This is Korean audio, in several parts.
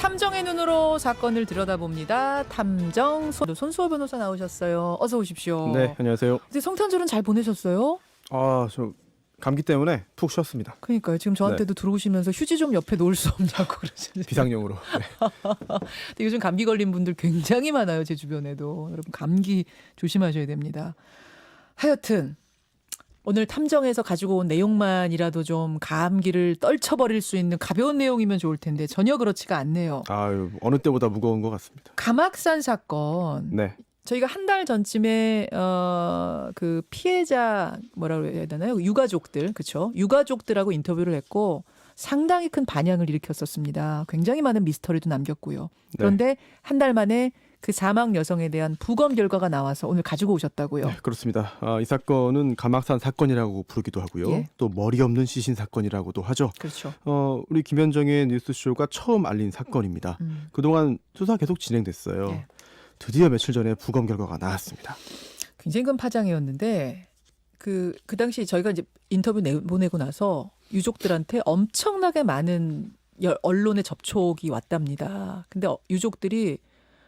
탐정의 눈으로 사건을 들여다봅니다. 탐정 손수호 변호사 나오셨어요. 어서 오십시오. 네, 안녕하세요. 근데 성탄절은 잘 보내셨어요? 저 감기 때문에 푹 쉬었습니다. 그러니까요. 지금 저한테도 들어오시면서 휴지 좀 옆에 놓을 수 없냐고 그러시는데. 비상용으로. 네. 근데 요즘 감기 걸린 분들 굉장히 많아요. 제 주변에도. 여러분 감기 조심하셔야 됩니다. 하여튼 오늘 탐정에서 가지고 온 내용만이라도 좀 감기를 떨쳐버릴 수 있는 가벼운 내용이면 좋을 텐데 전혀 그렇지가 않네요. 어느 때보다 무거운 것 같습니다. 가막산 사건. 네. 저희가 한 달 전쯤에 그 피해자 뭐라고 해야 되나요? 유가족들, 그렇죠? 유가족들하고 인터뷰를 했고 상당히 큰 반향을 일으켰었습니다. 굉장히 많은 미스터리도 남겼고요. 그런데 한 달 만에 그 사망 여성에 대한 부검 결과가 나와서 오늘 가지고 오셨다고요. 네, 그렇습니다. 이 사건은 가막산 사건이라고 부르기도 하고요. 예. 또 머리 없는 시신 사건이라고도 하죠. 그렇죠. 우리 김현정의 뉴스쇼가 처음 알린 사건입니다. 그동안 수사 계속 진행됐어요. 예. 드디어 며칠 전에 부검 결과가 나왔습니다. 굉장히 큰 파장이었는데 그 당시 저희가 이제 인터뷰 보내고 나서 유족들한테 엄청나게 많은 언론의 접촉이 왔답니다. 근데 유족들이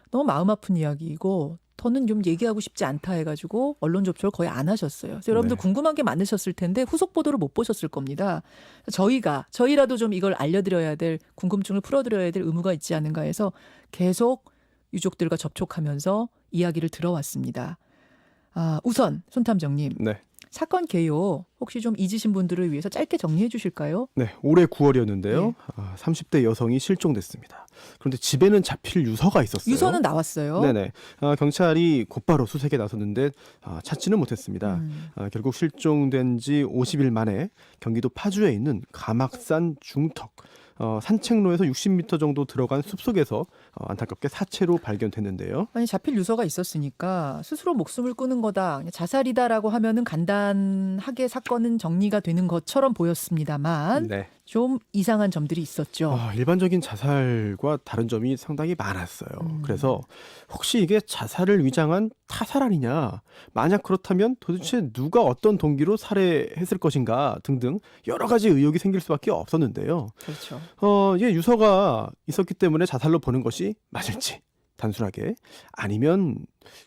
너무 마음 아픈 이야기이고 더는 좀 얘기하고 싶지 않다 해가지고 언론 접촉을 거의 안 하셨어요. 그래서 여러분들 궁금한 게 많으셨을 텐데 후속 보도를 못 보셨을 겁니다. 저희라도 좀 이걸 알려드려야 될 궁금증을 풀어드려야 될 의무가 있지 않은가 해서 계속 유족들과 접촉하면서 이야기를 들어왔습니다. 우선 손 탐정님. 네. 사건 개요 혹시 좀 잊으신 분들을 위해서 짧게 정리해 주실까요? 네, 올해 9월이었는데요. 30대 여성이 실종됐습니다. 그런데 집에는 잡힐 유서가 있었어요. 유서는 나왔어요. 네네. 경찰이 곧바로 수색에 나섰는데 찾지는 못했습니다. 결국 실종된 지 50일 만에 경기도 파주에 있는 가막산 중턱 산책로에서 60m 정도 들어간 숲속에서 안타깝게 사체로 발견됐는데요. 아니 잡힐 유서가 있었으니까 스스로 목숨을 끊은 거다, 자살이다라고 하면은 간단하게 사건은 정리가 되는 것처럼 보였습니다만 네. 좀 이상한 점들이 있었죠. 일반적인 자살과 다른 점이 상당히 많았어요. 그래서 혹시 이게 자살을 위장한 타살 아니냐, 만약 그렇다면 도대체 누가 어떤 동기로 살해했을 것인가 등등 여러 가지 의혹이 생길 수밖에 없었는데요. 그렇죠. 이게 유서가 있었기 때문에 자살로 보는 것이 맞을지, 단순하게 아니면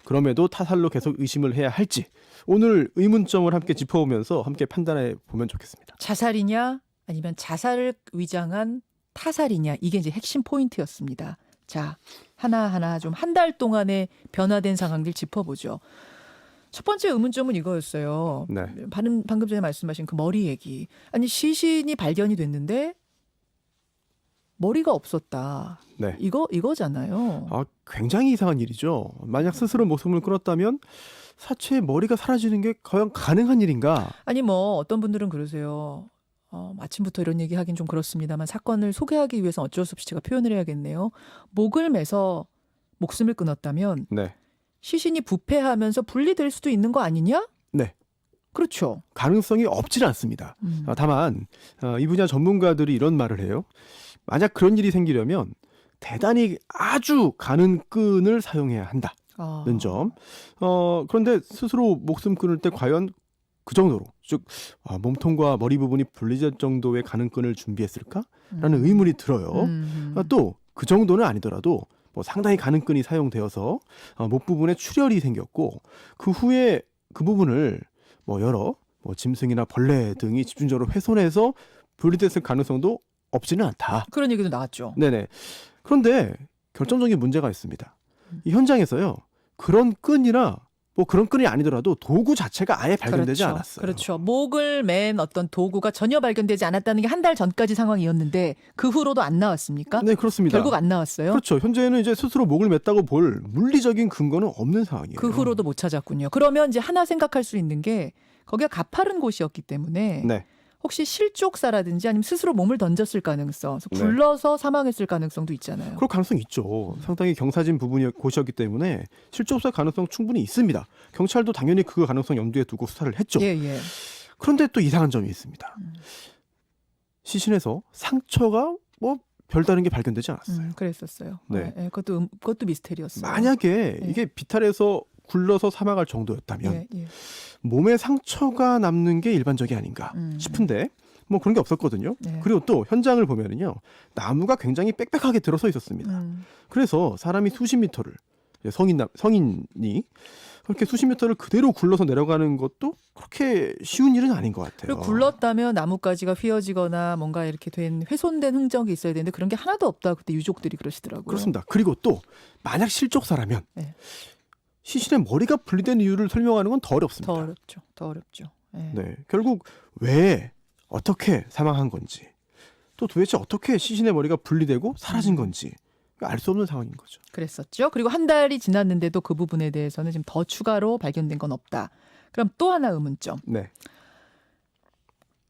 그럼에도 타살로 계속 의심을 해야 할지, 오늘 의문점을 함께 짚어보면서 함께 판단해 보면 좋겠습니다. 자살이냐 아니면 자살을 위장한 타살이냐, 이게 이제 핵심 포인트였습니다. 자, 하나하나 좀 한 달 동안의 변화된 상황들 짚어보죠. 첫 번째 의문점은 이거였어요. 네. 방금 전에 말씀하신 그 머리 얘기. 아니 시신이 발견이 됐는데 머리가 없었다. 네. 이거잖아요. 굉장히 이상한 일이죠. 만약 스스로 목숨을 끊었다면 사체의 머리가 사라지는 게 과연 가능한 일인가? 아니 뭐 어떤 분들은 그러세요. 아침부터 이런 얘기 하긴 좀 그렇습니다만 사건을 소개하기 위해서 어쩔 수 없이 제가 표현을 해야겠네요. 목을 매서 목숨을 끊었다면 네. 시신이 부패하면서 분리될 수도 있는 거 아니냐? 네. 그렇죠. 가능성이 없지는 않습니다. 다만 이 분야 전문가들이 이런 말을 해요. 만약 그런 일이 생기려면 대단히 아주 가는 끈을 사용해야 한다는 점. 그런데 스스로 목숨 끊을 때 과연 그 정도로, 즉 몸통과 머리 부분이 분리될 정도의 가는 끈을 준비했을까라는 의문이 들어요. 또 그 정도는 아니더라도 상당히 가는 끈이 사용되어서 목 부분에 출혈이 생겼고 그 후에 그 부분을 여러 짐승이나 벌레 등이 집중적으로 훼손해서 분리됐을 가능성도 없지는 않다. 그런 얘기도 나왔죠. 네네. 그런데 결정적인 문제가 있습니다. 이 현장에서요, 그런 끈이나 그런 끈이 아니더라도 도구 자체가 아예 발견되지 않았어요. 그렇죠. 목을 맨 어떤 도구가 전혀 발견되지 않았다는 게 한 달 전까지 상황이었는데 그 후로도 안 나왔습니까? 네, 그렇습니다. 결국 안 나왔어요. 그렇죠. 현재는 이제 스스로 목을 맸다고 볼 물리적인 근거는 없는 상황이에요. 그 후로도 못 찾았군요. 그러면 이제 하나 생각할 수 있는 게 거기가 가파른 곳이었기 때문에 네. 혹시 실족사라든지 아니면 스스로 몸을 던졌을 가능성, 굴러서 사망했을 가능성도 있잖아요. 그럴 가능성이 있죠. 상당히 경사진 곳이었기 때문에 실족사 가능성 충분히 있습니다. 경찰도 당연히 그 가능성 염두에 두고 수사를 했죠. 예. 그런데 또 이상한 점이 있습니다. 시신에서 상처가 별다른 게 발견되지 않았어요. 그랬었어요. 네. 그것도 미스테리였어요. 만약에 이게 비탈해서 굴러서 사망할 정도였다면 예. 몸에 상처가 남는 게 일반적이 아닌가 싶은데 뭐 그런 게 없었거든요. 네. 그리고 또 현장을 보면은요, 나무가 굉장히 빽빽하게 들어서 있었습니다. 그래서 사람이 수십 미터를 성인이 그렇게 수십 미터를 그대로 굴러서 내려가는 것도 그렇게 쉬운 일은 아닌 것 같아요. 그리고 굴렀다면 나뭇가지가 휘어지거나 뭔가 이렇게 된 훼손된 흔적이 있어야 되는데 그런 게 하나도 없다. 그때 유족들이 그러시더라고요. 그렇습니다. 그리고 또 만약 실족사라면 네. 시신의 머리가 분리된 이유를 설명하는 건 더 어렵습니다. 더 어렵죠. 네. 네, 결국 왜 어떻게 사망한 건지, 또 도대체 어떻게 시신의 머리가 분리되고 사라진 건지 알 수 없는 상황인 거죠. 그랬었죠. 그리고 한 달이 지났는데도 그 부분에 대해서는 지금 더 추가로 발견된 건 없다. 그럼 또 하나 의문점. 네,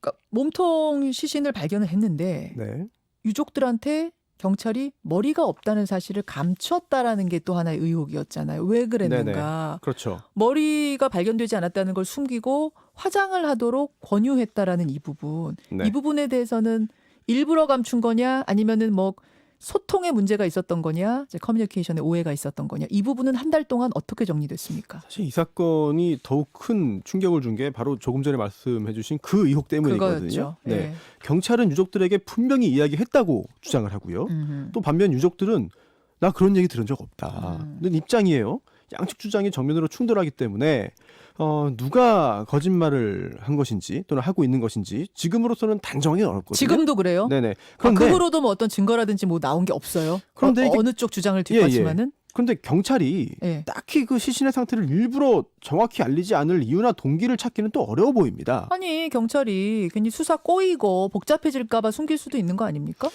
그러니까 몸통 시신을 발견을 했는데 네, 유족들한테 경찰이 머리가 없다는 사실을 감췄다라는 게 또 하나의 의혹이었잖아요. 왜 그랬는가. 그렇죠. 머리가 발견되지 않았다는 걸 숨기고 화장을 하도록 권유했다라는 이 부분. 네. 이 부분에 대해서는 일부러 감춘 거냐 아니면은 뭐 소통에 문제가 있었던 거냐, 이제 커뮤니케이션에 오해가 있었던 거냐. 이 부분은 한 달 동안 어떻게 정리됐습니까? 사실 이 사건이 더욱 큰 충격을 준 게 바로 조금 전에 말씀해주신 그 의혹 때문이거든요. 그거였죠. 네, 예. 경찰은 유족들에게 분명히 이야기했다고 주장을 하고요. 또 반면 유족들은 나 그런 얘기 들은 적 없다는 입장이에요. 양측 주장이 정면으로 충돌하기 때문에 누가 거짓말을 한 것인지 또는 하고 있는 것인지 지금으로서는 단정하기 어렵거든요. 지금도 그래요? 네네. 그런데 그 후로도 뭐 어떤 증거라든지 뭐 나온 게 없어요. 그런데 이게, 어느 쪽 주장을 뒷받침하는? 그런데 경찰이 예. 딱히 그 시신의 상태를 일부러 정확히 알리지 않을 이유나 동기를 찾기는 또 어려워 보입니다. 아니 경찰이 괜히 수사 꼬이고 복잡해질까 봐 숨길 수도 있는 거 아닙니까?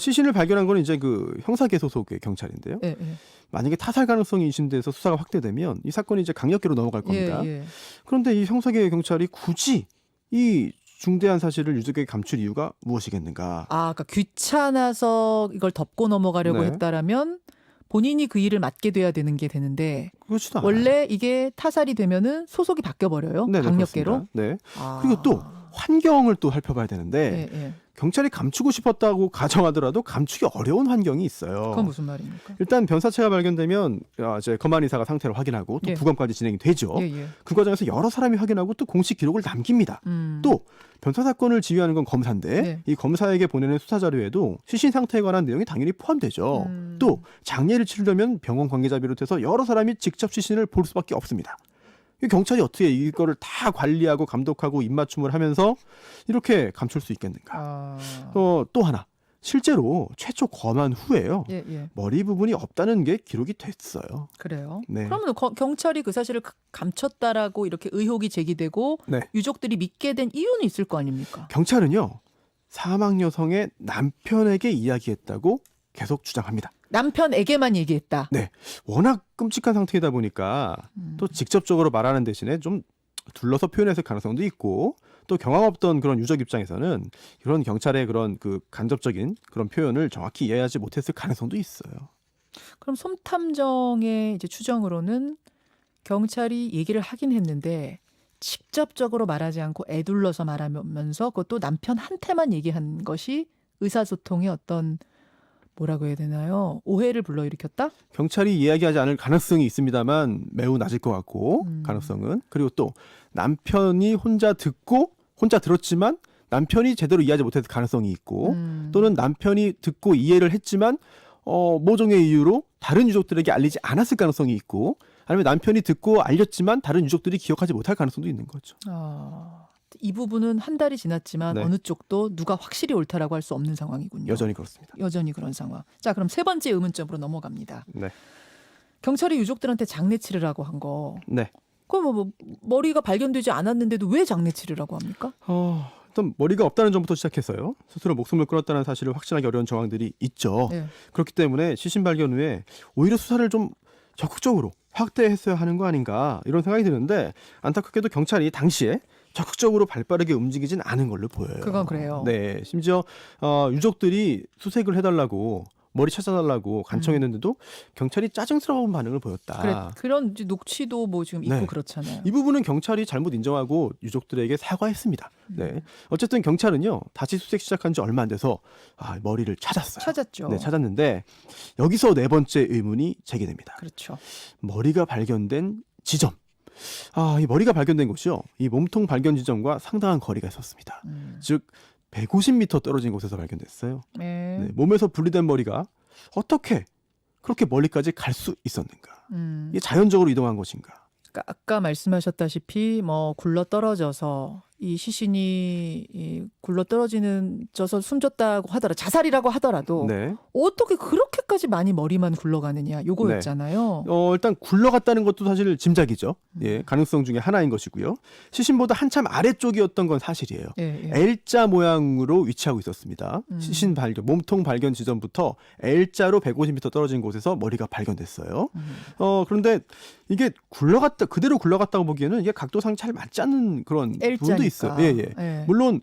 시신을 발견한 건 이제 그 형사계소속의 경찰인데요. 예, 예. 만약에 타살 가능성이 의심돼서 수사가 확대되면 이 사건이 이제 강력계로 넘어갈 겁니다. 예, 예. 그런데 이 형사계 경찰이 굳이 이 중대한 사실을 유족에게 감출 이유가 무엇이겠는가? 그러니까 귀찮아서 이걸 덮고 넘어가려고 네. 했다라면 본인이 그 일을 맡게 돼야 되는 게 되는데 그렇지도 않아요. 원래 이게 타살이 되면은 소속이 바뀌어 버려요. 네네, 강력계로. 그렇습니다. 네. 그리고 또 환경을 또 살펴봐야 되는데 예, 예. 경찰이 감추고 싶었다고 가정하더라도 감추기 어려운 환경이 있어요. 그건 무슨 말입니까? 일단 변사체가 발견되면 이제 검안 의사가 상태를 확인하고 또 예. 부검까지 진행이 되죠. 예, 예. 그 과정에서 여러 사람이 확인하고 또 공식 기록을 남깁니다. 또 변사 사건을 지휘하는 건 검사인데 네. 이 검사에게 보내는 수사 자료에도 시신 상태에 관한 내용이 당연히 포함되죠. 또 장례를 치르려면 병원 관계자 비롯해서 여러 사람이 직접 시신을 볼 수밖에 없습니다. 이 경찰이 어떻게 이거를 다 관리하고 감독하고 입맞춤을 하면서 이렇게 감출 수 있겠는가? 또 하나 실제로 최초 검안 후에요. 예, 예. 머리 부분이 없다는 게 기록이 됐어요. 그래요. 네. 그러면 경찰이 그 사실을 감췄다라고 이렇게 의혹이 제기되고 네. 유족들이 믿게 된 이유는 있을 거 아닙니까? 경찰은요 사망 여성의 남편에게 이야기했다고 계속 주장합니다. 남편에게만 얘기했다. 네, 워낙 끔찍한 상태이다 보니까 또 직접적으로 말하는 대신에 좀 둘러서 표현했을 가능성도 있고 또 경험 없던 그런 유족 입장에서는 이런 경찰의 그런 그 간접적인 그런 표현을 정확히 이해하지 못했을 가능성도 있어요. 그럼 솜탐정의 이제 추정으로는 경찰이 얘기를 하긴 했는데 직접적으로 말하지 않고 애둘러서 말하면서 그것도 남편한테만 얘기한 것이 의사소통의 어떤 뭐라고 해야 되나요? 오해를 불러일으켰다? 경찰이 이야기하지 않을 가능성이 있습니다만 매우 낮을 것 같고 가능성은. 그리고 또 남편이 혼자 들었지만 남편이 제대로 이해하지 못했을 가능성이 있고 또는 남편이 듣고 이해를 했지만 모종의 이유로 다른 유족들에게 알리지 않았을 가능성이 있고 아니면 남편이 듣고 알렸지만 다른 유족들이 기억하지 못할 가능성도 있는 거죠. 이 부분은 한 달이 지났지만 네. 어느 쪽도 누가 확실히 옳다라고 할 수 없는 상황이군요. 여전히 그렇습니다. 여전히 그런 상황. 자, 그럼 세 번째 의문점으로 넘어갑니다. 네. 경찰이 유족들한테 장례 치르라고 한 거. 네. 그럼 뭐 머리가 발견되지 않았는데도 왜 장례 치르라고 합니까? 일단 머리가 없다는 점부터 시작해서요. 스스로 목숨을 끊었다는 사실을 확신하기 어려운 정황들이 있죠. 네. 그렇기 때문에 시신 발견 후에 오히려 수사를 좀 적극적으로 확대했어야 하는 거 아닌가 이런 생각이 드는데 안타깝게도 경찰이 당시에 적극적으로 발빠르게 움직이진 않은 걸로 보여요. 그건 그래요. 네, 심지어 유족들이 수색을 해달라고 머리 찾아달라고 간청했는데도 경찰이 짜증스러운 반응을 보였다. 그런 이제 녹취도 뭐 지금 있고 네. 그렇잖아요. 이 부분은 경찰이 잘못 인정하고 유족들에게 사과했습니다. 네, 어쨌든 경찰은요 다시 수색 시작한 지 얼마 안 돼서 머리를 찾았어요. 찾았죠. 네, 찾았는데 여기서 네 번째 의문이 제기됩니다. 그렇죠. 머리가 발견된 지점. 이 머리가 발견된 곳이요. 이 몸통 발견 지점과 상당한 거리가 있었습니다. 즉 150m 떨어진 곳에서 발견됐어요. 네. 네, 몸에서 분리된 머리가 어떻게 그렇게 멀리까지 갈 수 있었는가? 이게 자연적으로 이동한 것인가? 그러니까 아까 말씀하셨다시피 뭐 굴러 떨어져서 이 시신이 굴러 떨어지는 져서 숨졌다고 하더라도 자살이라고 하더라도 네. 어떻게 그렇게까지 많이 머리만 굴러가느냐 요거였잖아요. 일단 굴러갔다는 것도 사실 짐작이죠. 예, 가능성 중에 하나인 것이고요. 시신보다 한참 아래쪽이었던 건 사실이에요. 예, 예. L자 모양으로 위치하고 있었습니다. 시신 발견, 몸통 발견 지점부터 L자로 150m 떨어진 곳에서 머리가 발견됐어요. 그런데 이게 그대로 굴러갔다고 보기에는 이게 각도상 잘 맞지 않는 그런 부분도 있어요. 예, 예. 예. 물론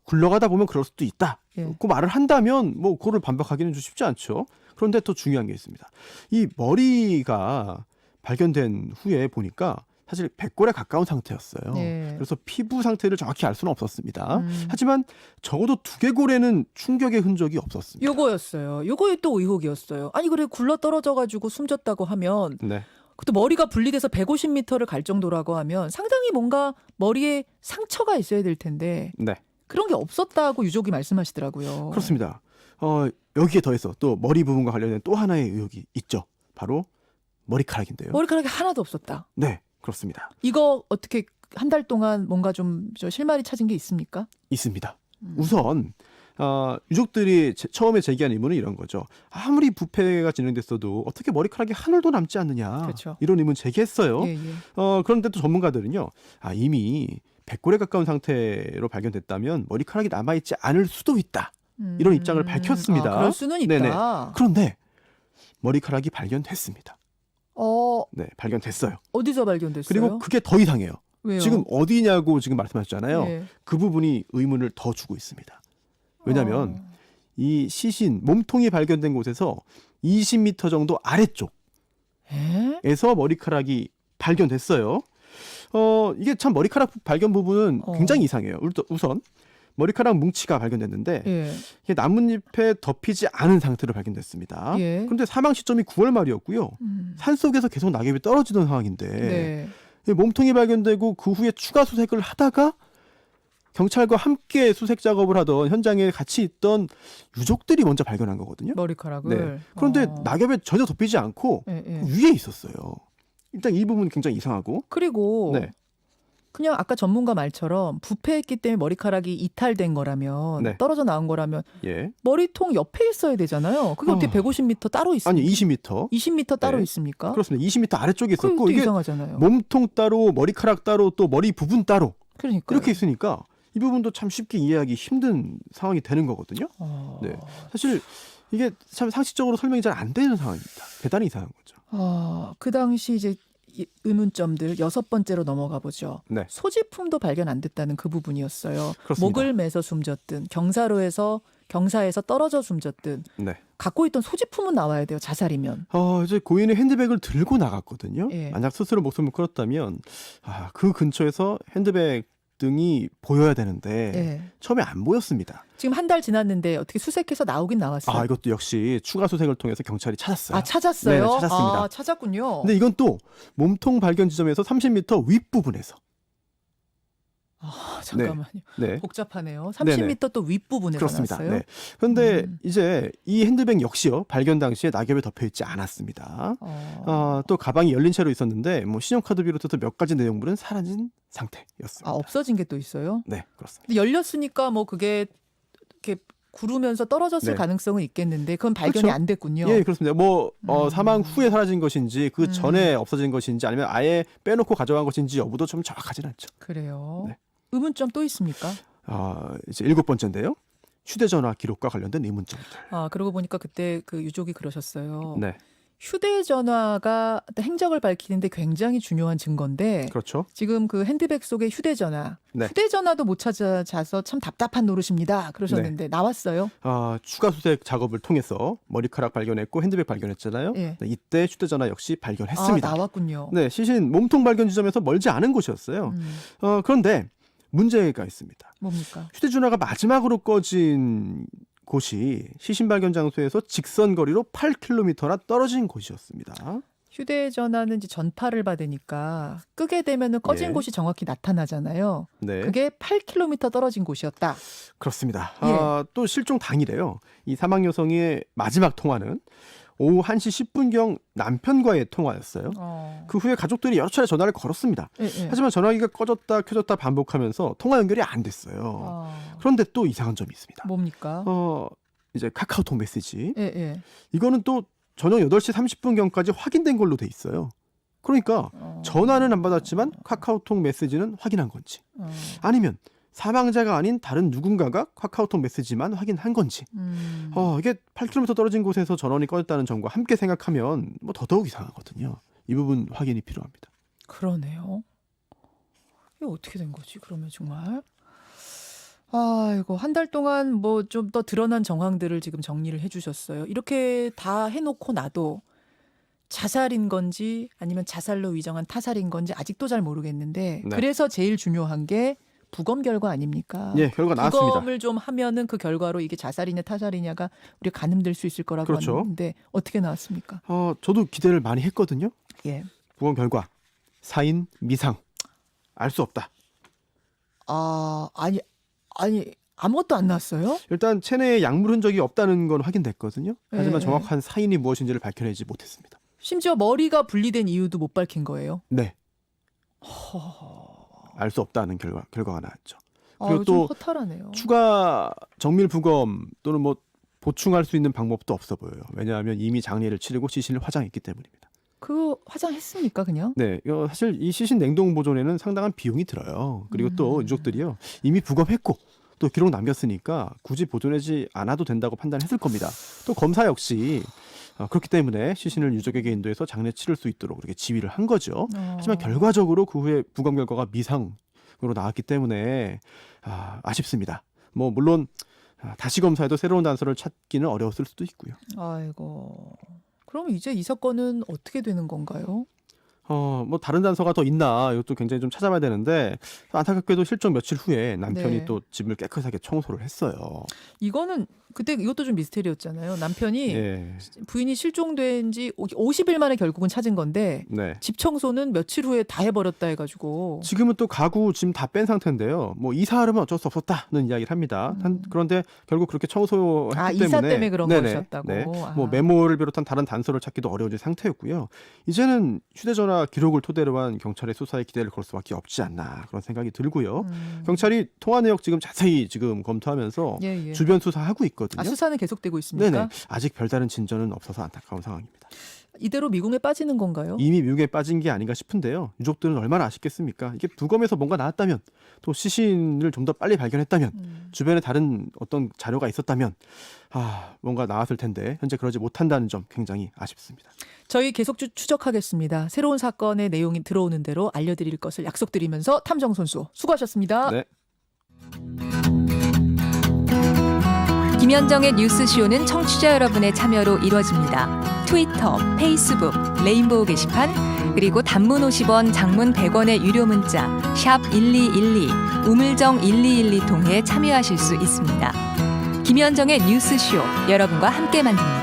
굴러가다 보면 그럴 수도 있다. 예. 그 말을 한다면 뭐 그거를 반박하기는 좀 쉽지 않죠. 그런데 또 중요한 게 있습니다. 이 머리가 발견된 후에 보니까 사실 백골에 가까운 상태였어요. 예. 그래서 피부 상태를 정확히 알 수는 없었습니다. 하지만 적어도 두개골에는 충격의 흔적이 없었습니다. 요거였어요. 요거에 또 의혹이었어요. 아니 그래 굴러 떨어져 가지고 숨졌다고 하면 네. 그것도 머리가 분리돼서 150m를 갈 정도라고 하면 상당히 뭔가 머리에 상처가 있어야 될 텐데 네. 그런 게 없었다고 유족이 말씀하시더라고요. 그렇습니다. 여기에 더해서 또 머리 부분과 관련된 또 하나의 의혹이 있죠. 바로 머리카락인데요. 머리카락이 하나도 없었다. 네, 그렇습니다. 이거 어떻게 한 달 동안 뭔가 좀 실마리 찾은 게 있습니까? 있습니다. 우선 유족들이 처음에 제기한 의문은 이런 거죠. 아무리 부패가 진행됐어도 어떻게 머리카락이 한 올도 남지 않느냐. 그렇죠. 이런 의문 제기했어요. 예, 예. 그런데 또 전문가들은요. 이미 백골에 가까운 상태로 발견됐다면 머리카락이 남아있지 않을 수도 있다. 이런 입장을 밝혔습니다. 그럴 수는 있다. 네네. 그런데 머리카락이 발견됐습니다. 네, 발견됐어요. 어디서 발견됐어요? 그리고 그게 더 이상해요. 왜요? 지금 어디냐고 지금 말씀하셨잖아요. 예. 그 부분이 의문을 더 주고 있습니다. 왜냐하면 이 시신 몸통이 발견된 곳에서 20m 정도 아래쪽에서 머리카락이 발견됐어요. 이게 참 머리카락 발견 부분은 굉장히 이상해요. 우선 머리카락 뭉치가 발견됐는데 예. 이게 나뭇잎에 덮이지 않은 상태로 발견됐습니다. 예. 그런데 사망 시점이 9월 말이었고요. 산속에서 계속 낙엽이 떨어지던 상황인데 네. 이 몸통이 발견되고 그 후에 추가 수색을 하다가 경찰과 함께 수색 작업을 하던 현장에 같이 있던 유족들이 먼저 발견한 거거든요. 머리카락을. 네. 그런데 낙엽에 전혀 덮이지 않고 예, 예. 위에 있었어요. 일단 이 부분 굉장히 이상하고. 그리고 네. 그냥 아까 전문가 말처럼 부패했기 때문에 머리카락이 이탈된 거라면 네. 떨어져 나온 거라면 예. 머리통 옆에 있어야 되잖아요. 그게 어떻게 150m 따로 있습니까? 아니 20m. 20m 따로 네. 있습니까? 그렇습니다. 20m 아래쪽에 있었고 그것도 이게 이상하잖아요. 몸통 따로 머리카락 따로 또 머리 부분 따로 그러니까 이렇게 있으니까 이 부분도 참 쉽게 이해하기 힘든 상황이 되는 거거든요. 네. 사실 이게 참 상식적으로 설명이 잘 안 되는 상황입니다. 대단히 이상한 거죠. 그 당시 이제 의문점들 6번째로 넘어가 보죠. 네. 소지품도 발견 안 됐다는 그 부분이었어요. 그렇습니다. 목을 매서 숨졌든 경사에서 떨어져 숨졌든 네. 갖고 있던 소지품은 나와야 돼요. 자살이면. 이제 고인의 핸드백을 들고 나갔거든요. 예. 만약 스스로 목숨을 끊었다면 그 근처에서 핸드백 등이 보여야 되는데 예. 처음에 안 보였습니다. 지금 한 달 지났는데 어떻게 수색해서 나오긴 나왔어요. 이것도 역시 추가 수색을 통해서 경찰이 찾았어요. 찾았어요? 네, 찾았습니다. 찾았군요. 근데 이건 또 몸통 발견 지점에서 30m 윗부분에서. 잠깐만요. 네. 복잡하네요. 30m 또 윗부분에서 그렇습니다. 나왔어요? 네. 그런데 이제 이 핸드백 역시요. 발견 당시에 낙엽에 덮여 있지 않았습니다. 또 가방이 열린 채로 있었는데 신용카드 비롯해서 몇 가지 내용물은 사라진 상태였습니다. 없어진 게 또 있어요? 네, 그렇습니다. 근데 열렸으니까 그게 이렇게 구르면서 떨어졌을 네. 가능성은 있겠는데 그건 발견이 그렇죠. 안 됐군요. 예, 그렇습니다. 사망 후에 사라진 것인지 그 전에 없어진 것인지 아니면 아예 빼놓고 가져간 것인지 여부도 좀 정확하지는 않죠. 그래요. 네. 의문점 또 있습니까? 이제 7번째인데요. 휴대전화 기록과 관련된 의문점들. 그러고 보니까 그때 그 유족이 그러셨어요. 네, 휴대전화가 행적을 밝히는데 굉장히 중요한 증거인데 그렇죠. 지금 그 핸드백 속에 휴대전화도 못 찾아서 참 답답한 노릇입니다. 그러셨는데 나왔어요? 추가 수색 작업을 통해서 머리카락 발견했고 핸드백 발견했잖아요. 예. 네, 이때 휴대전화 역시 발견했습니다. 나왔군요. 네, 시신 몸통 발견 지점에서 멀지 않은 곳이었어요. 그런데 문제가 있습니다. 뭡니까? 휴대전화가 마지막으로 꺼진 곳이 시신 발견 장소에서 직선 거리로 8km나 떨어진 곳이었습니다. 휴대전화는 이제 전파를 받으니까 끄게 되면은 꺼진 예. 곳이 정확히 나타나잖아요. 네. 그게 8km 떨어진 곳이었다. 그렇습니다. 예. 또 실종 당일에요. 이 사망 여성의 마지막 통화는 오후 1시 10분경 남편과의 통화였어요. 그 후에 가족들이 여러 차례 전화를 걸었습니다. 예, 예. 하지만 전화기가 꺼졌다 켜졌다 반복하면서 통화 연결이 안 됐어요. 그런데 또 이상한 점이 있습니다. 뭡니까? 이제 카카오톡 메시지. 예, 예. 이거는 또 저녁 8시 30분경까지 확인된 걸로 돼 있어요. 그러니까 전화는 안 받았지만 카카오톡 메시지는 확인한 건지, 아니면 사망자가 아닌 다른 누군가가 카카오톡 메시지만 확인한 건지, 이게 8km 떨어진 곳에서 전원이 꺼졌다는 점과 함께 생각하면 뭐 더더욱 이상하거든요. 이 부분 확인이 필요합니다. 그러네요. 이게 어떻게 된 거지? 그러면 정말 이거 한 달 동안 뭐 좀 더 드러난 정황들을 지금 정리를 해주셨어요. 이렇게 다 해놓고 나도 자살인 건지 아니면 자살로 위정한 타살인 건지 아직도 잘 모르겠는데, 네. 그래서 제일 중요한 게 부검 결과 아닙니까? 예, 결과 나왔습니다. 부검을 좀 하면은 그 결과로 이게 자살이냐 타살이냐가 우리가 가늠될 수 있을 거라고 그렇죠. 하는데 어떻게 나왔습니까? 저도 기대를 많이 했거든요. 예. 부검 결과 사인 미상, 알 수 없다. 아니 아무것도 안 나왔어요? 일단 체내에 약물 흔적이 없다는 건 확인됐거든요. 하지만 예. 정확한 사인이 무엇인지를 밝혀내지 못했습니다. 심지어 머리가 분리된 이유도 못 밝힌 거예요. 네. 알 수 없다는 결과가 나왔죠. 그리고 좀 또 허탈하네요. 추가 정밀 부검 또는 뭐 보충할 수 있는 방법도 없어 보여요. 왜냐하면 이미 장례를 치르고 시신을 화장했기 때문입니다. 그 화장했습니까 그냥? 네, 이거 사실 이 시신 냉동 보존에는 상당한 비용이 들어요. 그리고 또 유족들이요, 이미 부검했고 또 기록 남겼으니까 굳이 보존하지 않아도 된다고 판단했을 겁니다. 또 검사 역시 그렇기 때문에 시신을 유족에게 인도해서 장례 치를 수 있도록 그렇게 지휘를 한 거죠. 하지만 결과적으로 그 후에 부검 결과가 미상으로 나왔기 때문에 아쉽습니다. 뭐 물론 다시 검사해도 새로운 단서를 찾기는 어려웠을 수도 있고요. 아이고. 그럼 이제 이 사건은 어떻게 되는 건가요? 뭐 다른 단서가 더 있나 이것도 굉장히 좀 찾아봐야 되는데, 안타깝게도 실종 며칠 후에 남편이 네. 또 집을 깨끗하게 청소를 했어요. 이거는 그때 이것도 좀 미스테리였잖아요. 남편이 예. 부인이 실종된 지 50일 만에 결국은 찾은 건데 네. 집 청소는 며칠 후에 다 해버렸다 해가지고. 지금은 또 가구 짐 다 뺀 상태인데요. 뭐 이사하려면 어쩔 수 없었다는 이야기를 합니다. 그런데 결국 그렇게 청소했기 때문에 이사 때문에 그런 것이었다고. 네. 뭐 메모를 비롯한 다른 단서를 찾기도 어려워진 상태였고요. 이제는 휴대전화 기록을 토대로 한 경찰의 수사에 기대를 걸 수밖에 없지 않나 그런 생각이 들고요. 경찰이 통화 내역 지금 자세히 지금 검토하면서 예. 주변 수사하고 있거든요. 수사는 계속되고 있습니까? 네네. 아직 별다른 진전은 없어서 안타까운 상황입니다. 이대로 미궁에 빠지는 건가요? 이미 미국에 빠진 게 아닌가 싶은데요. 유족들은 얼마나 아쉽겠습니까? 이게 부검에서 뭔가 나왔다면, 또 시신을 좀 더 빨리 발견했다면, 주변에 다른 어떤 자료가 있었다면 뭔가 나왔을 텐데 현재 그러지 못한다는 점 굉장히 아쉽습니다. 저희 계속 추적하겠습니다. 새로운 사건의 내용이 들어오는 대로 알려드릴 것을 약속드리면서 탐정선수 수고하셨습니다. 네. 김현정의 뉴스쇼는 청취자 여러분의 참여로 이루어집니다. 트위터, 페이스북, 레인보우 게시판, 그리고 단문 50원, 장문 100원의 유료 문자 샵 1212, 우물정 1212 통해 참여하실 수 있습니다. 김현정의 뉴스쇼, 여러분과 함께 만듭니다.